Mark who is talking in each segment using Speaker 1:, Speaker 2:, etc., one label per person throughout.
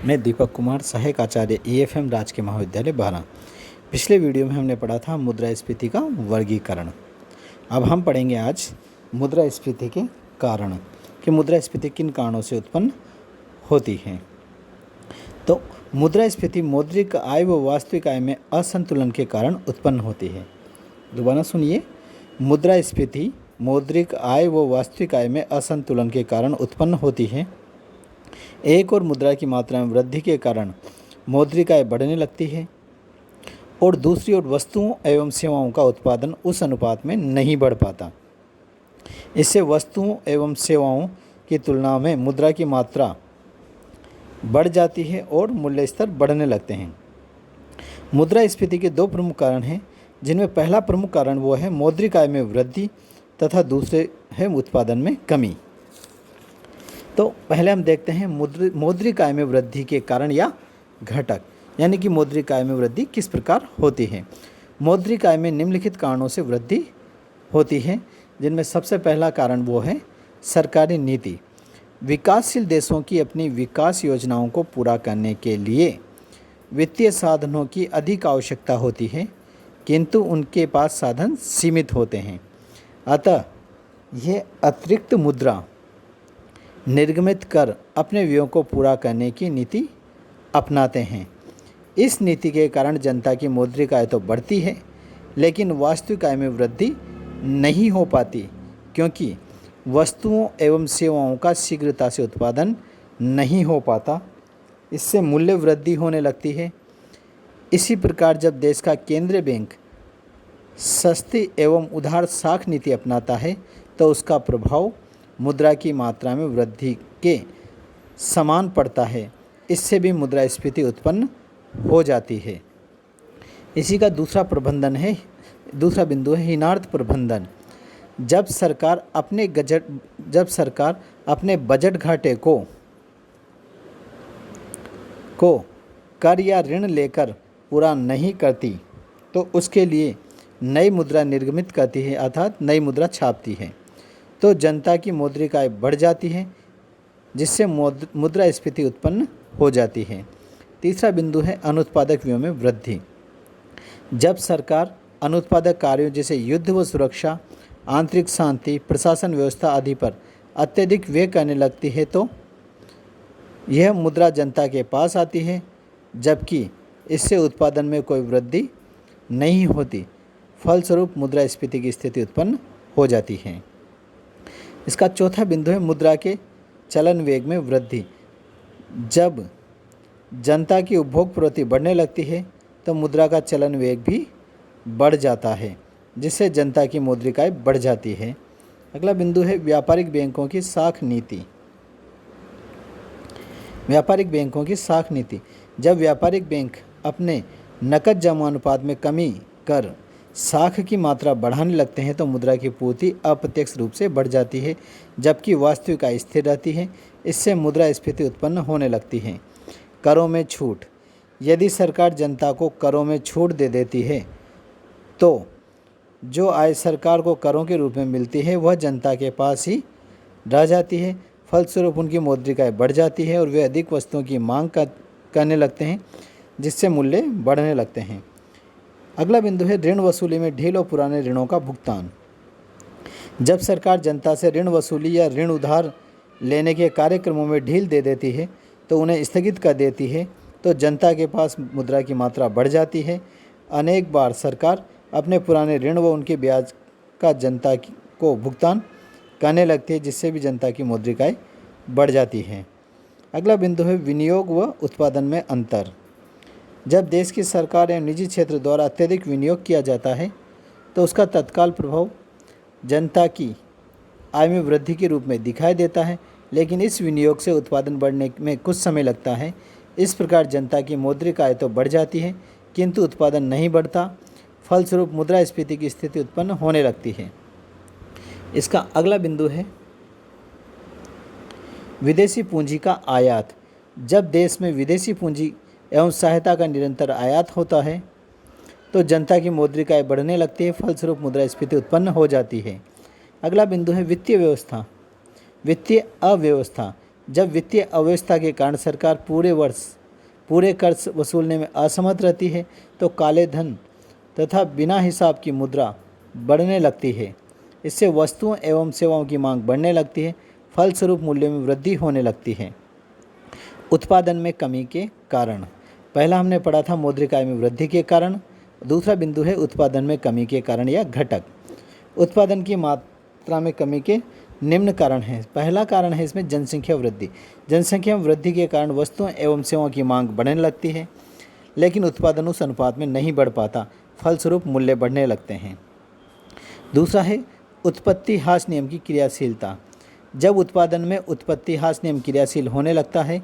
Speaker 1: मैं दीपक कुमार, सहायक आचार्य EFM राजकीय महाविद्यालय बहरा। पिछले वीडियो में हमने पढ़ा था मुद्रास्फीति का वर्गीकरण। अब हम पढ़ेंगे आज मुद्रास्फीति के कारण कि मुद्रास्फीति किन कारणों से उत्पन्न होती है। तो मुद्रास्फीति मौद्रिक आय व वास्तविक आय में असंतुलन के कारण उत्पन्न होती है। दोबारा सुनिए, मुद्रास्फीति मौद्रिक आय व वास्तविक आय में असंतुलन के कारण उत्पन्न होती है। एक और मुद्रा की मात्रा में वृद्धि के कारण मौद्रिक आय बढ़ने लगती है और दूसरी ओर वस्तुओं एवं सेवाओं का उत्पादन उस अनुपात में नहीं बढ़ पाता। इससे वस्तुओं एवं सेवाओं की तुलना में मुद्रा की मात्रा बढ़ जाती है और मूल्य स्तर बढ़ने लगते हैं। मुद्रास्फीति के दो प्रमुख कारण हैं, जिनमें पहला प्रमुख कारण वो है मौद्रिक आय में वृद्धि तथा दूसरे है उत्पादन में कमी। तो पहले हम देखते हैं मौद्रिक आय में वृद्धि के कारण या घटक, यानी कि मौद्रिक आय में वृद्धि किस प्रकार होती है। मौद्रिक आय में निम्नलिखित कारणों से वृद्धि होती है, जिनमें सबसे पहला कारण वो है सरकारी नीति। विकासशील देशों की अपनी विकास योजनाओं को पूरा करने के लिए वित्तीय साधनों की अधिक आवश्यकता होती है, किंतु उनके पास साधन सीमित होते हैं। अतः ये अतिरिक्त मुद्रा निर्गमित कर अपने व्ययों को पूरा करने की नीति अपनाते हैं। इस नीति के कारण जनता की मौद्रिक आय तो बढ़ती है, लेकिन वास्तविक आय में वृद्धि नहीं हो पाती, क्योंकि वस्तुओं एवं सेवाओं का शीघ्रता से उत्पादन नहीं हो पाता। इससे मूल्य वृद्धि होने लगती है। इसी प्रकार जब देश का केंद्रीय बैंक सस्ती एवं उदार साख नीति अपनाता है, तो उसका प्रभाव मुद्रा की मात्रा में वृद्धि के समान पड़ता है। इससे भी मुद्रास्फीति उत्पन्न हो जाती है। इसी का दूसरा बिंदु है हीनार्थ प्रबंधन। जब सरकार अपने बजट घाटे को कर या ऋण लेकर पूरा नहीं करती, तो उसके लिए नई मुद्रा निर्गमित करती है, अर्थात नई मुद्रा छापती है, तो जनता की मौद्रिक आय बढ़ जाती है, जिससे मुद्रास्फीति उत्पन्न हो जाती है। तीसरा बिंदु है अनुत्पादक व्ययों में वृद्धि। जब सरकार अनुत्पादक कार्यों जैसे युद्ध व सुरक्षा, आंतरिक शांति, प्रशासन व्यवस्था आदि पर अत्यधिक व्यय करने लगती है, तो यह मुद्रा जनता के पास आती है, जबकि इससे उत्पादन में कोई वृद्धि नहीं होती। फलस्वरूप मुद्रास्फीति की स्थिति उत्पन्न हो जाती है। इसका चौथा बिंदु है मुद्रा के चलन वेग में वृद्धि। जब जनता की उपभोग प्रवृत्ति बढ़ने लगती है, तो मुद्रा का चलन वेग भी बढ़ जाता है, जिससे जनता की मौद्रिक आय बढ़ जाती है। अगला बिंदु है व्यापारिक बैंकों की साख नीति। व्यापारिक बैंकों की साख नीति। जब व्यापारिक बैंक अपने नकद जमा अनुपात में कमी कर साख की मात्रा बढ़ाने लगते हैं, तो मुद्रा की पूर्ति अप्रत्यक्ष रूप से बढ़ जाती है, जबकि वास्तविक आय स्थिर रहती है। इससे मुद्रास्फीति उत्पन्न होने लगती है। करों में छूट। यदि सरकार जनता को करों में छूट दे देती है, तो जो आय सरकार को करों के रूप में मिलती है, वह जनता के पास ही रह जाती है। फलस्वरूप उनकी मौद्रिक आय बढ़ जाती है और वे अधिक वस्तुओं की मांग करने लगते हैं, जिससे मूल्य बढ़ने लगते हैं। अगला बिंदु है ऋण वसूली में ढील और पुराने ऋणों का भुगतान। जब सरकार जनता से ऋण वसूली या ऋण उधार लेने के कार्यक्रमों में ढील दे देती है, तो उन्हें स्थगित कर देती है, तो जनता के पास मुद्रा की मात्रा बढ़ जाती है। अनेक बार सरकार अपने पुराने ऋण व उनके ब्याज का जनता को भुगतान करने लगती है, जिससे भी जनता की मौद्रिक आय बढ़ जाती है। अगला बिंदु है विनियोग व उत्पादन में अंतर। जब देश की सरकार एवं निजी क्षेत्र द्वारा अत्यधिक विनियोग किया जाता है, तो उसका तत्काल प्रभाव जनता की आय में वृद्धि के रूप में दिखाई देता है, लेकिन इस विनियोग से उत्पादन बढ़ने में कुछ समय लगता है। इस प्रकार जनता की मौद्रिक आय तो बढ़ जाती है, किंतु उत्पादन नहीं बढ़ता। फलस्वरूप मुद्रास्फीति की स्थिति उत्पन्न होने लगती है। इसका अगला बिंदु है विदेशी पूंजी का आयात। जब देश में विदेशी पूंजी एवं सहायता का निरंतर आयात होता है, तो जनता की मौद्रिक आय बढ़ने लगती है। फलस्वरूप मुद्रास्फीति उत्पन्न हो जाती है। अगला बिंदु है वित्तीय व्यवस्था। वित्तीय अव्यवस्था। जब वित्तीय अव्यवस्था के कारण सरकार पूरे कर्ज वसूलने में असमर्थ रहती है तो काले धन तथा बिना हिसाब की मुद्रा बढ़ने लगती है। इससे वस्तुओं एवं सेवाओं की मांग बढ़ने लगती है, फलस्वरूप मूल्य में वृद्धि होने लगती है। उत्पादन में कमी के कारण, पहला हमने पढ़ा था मौद्रिक आय में वृद्धि के कारण, दूसरा बिंदु है उत्पादन में कमी के कारण या घटक। उत्पादन की मात्रा में कमी के निम्न कारण हैं। पहला कारण है इसमें जनसंख्या वृद्धि। जनसंख्या वृद्धि के कारण वस्तुओं एवं सेवाओं की मांग बढ़ने लगती है, लेकिन उत्पादन उस अनुपात में नहीं बढ़ पाता, फलस्वरूप मूल्य बढ़ने लगते हैं। दूसरा है उत्पत्ति ह्रास नियम की क्रियाशीलता। जब उत्पादन में उत्पत्ति ह्रास नियम क्रियाशील होने लगता है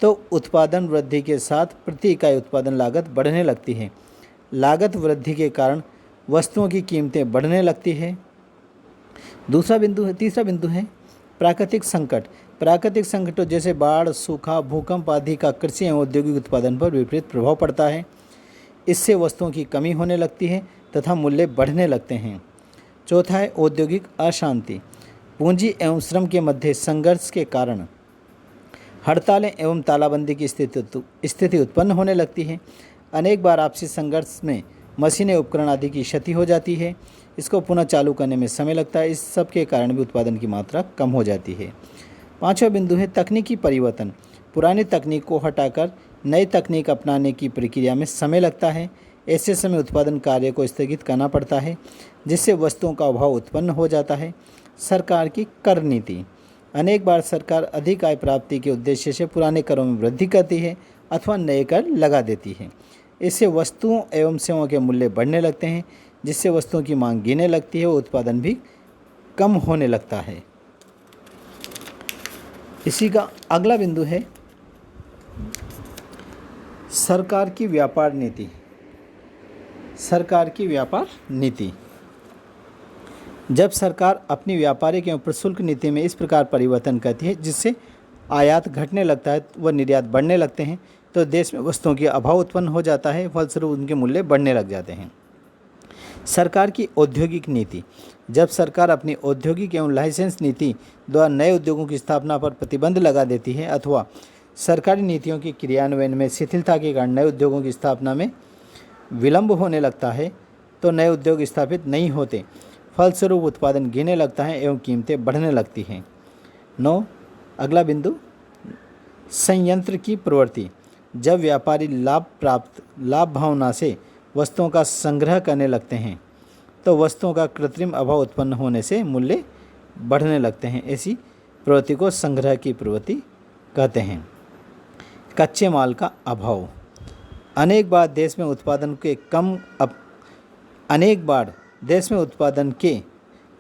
Speaker 1: तो उत्पादन वृद्धि के साथ प्रति इकाई उत्पादन लागत बढ़ने लगती है। लागत वृद्धि के कारण वस्तुओं की कीमतें बढ़ने लगती है। तीसरा बिंदु है प्राकृतिक संकट। प्राकृतिक संकटों जैसे बाढ़, सूखा, भूकंप आदि का कृषि एवं औद्योगिक उत्पादन पर विपरीत प्रभाव पड़ता है। इससे वस्तुओं की कमी होने लगती है तथा मूल्य बढ़ने लगते हैं। चौथा है औद्योगिक अशांति। पूंजी एवं श्रम के मध्य संघर्ष के कारण हड़तालें एवं तालाबंदी की स्थिति उत्पन्न होने लगती है। अनेक बार आपसी संघर्ष में मशीनें, उपकरण आदि की क्षति हो जाती है। इसको पुनः चालू करने में समय लगता है। इस सब के कारण भी उत्पादन की मात्रा कम हो जाती है। पांचवा बिंदु है तकनीकी परिवर्तन। पुरानी तकनीक को हटाकर नई तकनीक अपनाने की प्रक्रिया में समय लगता है। ऐसे समय उत्पादन कार्य को स्थगित करना पड़ता है, जिससे वस्तुओं का अभाव उत्पन्न हो जाता है। सरकार की कर नीति। अनेक बार सरकार अधिक आय प्राप्ति के उद्देश्य से पुराने करों में वृद्धि करती है अथवा नए कर लगा देती है। इससे वस्तुओं एवं सेवाओं के मूल्य बढ़ने लगते हैं, जिससे वस्तुओं की मांग गिरने लगती है और उत्पादन भी कम होने लगता है। इसी का अगला बिंदु है सरकार की व्यापार नीति। सरकार की व्यापार नीति। जब सरकार अपनी व्यापारिक एवं प्रशुल्क नीति में इस प्रकार परिवर्तन करती है जिससे आयात घटने लगता है व निर्यात बढ़ने लगते हैं, तो देश में वस्तुओं की अभाव उत्पन्न हो जाता है, फलस्वरूप उनके मूल्य बढ़ने लग जाते हैं। सरकार की औद्योगिक नीति। जब सरकार अपनी औद्योगिक एवं लाइसेंस नीति द्वारा नए उद्योगों की स्थापना पर प्रतिबंध लगा देती है अथवा सरकारी नीतियों की क्रियान्वयन में शिथिलता के कारण नए उद्योगों की स्थापना में विलंब होने लगता है, तो नए उद्योग स्थापित नहीं होते, फलस्वरूप उत्पादन गिरने लगता है एवं कीमतें बढ़ने लगती हैं। 9, अगला बिंदु संयंत्र की प्रवृत्ति। जब व्यापारी लाभ भावना से वस्तुओं का संग्रह करने लगते हैं तो वस्तुओं का कृत्रिम अभाव उत्पन्न होने से मूल्य बढ़ने लगते हैं। ऐसी प्रवृत्ति को संग्रह की प्रवृत्ति कहते हैं। कच्चे माल का अभाव। अनेक बार देश में उत्पादन के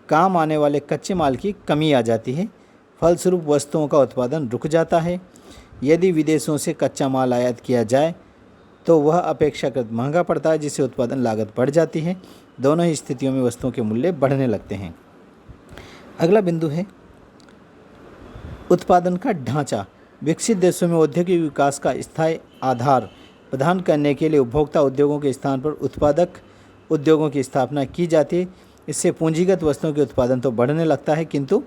Speaker 1: काम आने वाले कच्चे माल की कमी आ जाती है, फलस्वरूप वस्तुओं का उत्पादन रुक जाता है। यदि विदेशों से कच्चा माल आयात किया जाए तो वह अपेक्षाकृत महंगा पड़ता है, जिससे उत्पादन लागत बढ़ जाती है। दोनों ही स्थितियों में वस्तुओं के मूल्य बढ़ने लगते हैं। अगला बिंदु है उत्पादन का ढांचा। विकसित देशों में औद्योगिक विकास का स्थायी आधार प्रदान करने के लिए उपभोक्ता उद्योगों के स्थान पर उत्पादक उद्योगों की स्थापना की जाती है। इससे पूंजीगत वस्तुओं के उत्पादन तो बढ़ने लगता है, किंतु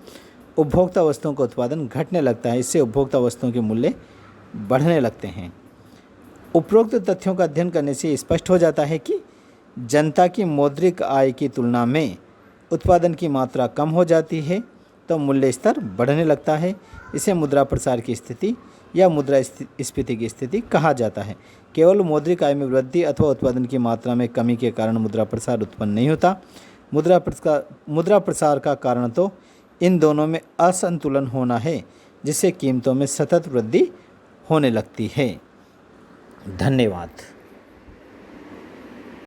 Speaker 1: उपभोक्ता वस्तुओं का उत्पादन घटने लगता है। इससे उपभोक्ता वस्तुओं के मूल्य बढ़ने लगते हैं। उपरोक्त तथ्यों का अध्ययन करने से स्पष्ट हो जाता है कि जनता की मौद्रिक आय की तुलना में उत्पादन की मात्रा कम हो जाती है तो मूल्य स्तर बढ़ने लगता है। इसे मुद्रा प्रसार की स्थिति या मुद्रास्फीति की स्थिति कहा जाता है। केवल मौद्रिक आय में वृद्धि अथवा उत्पादन की मात्रा में कमी के कारण मुद्रा प्रसार उत्पन्न नहीं होता। मुद्रा प्रसार का कारण तो इन दोनों में असंतुलन होना है, जिससे कीमतों में सतत वृद्धि होने लगती है। धन्यवाद।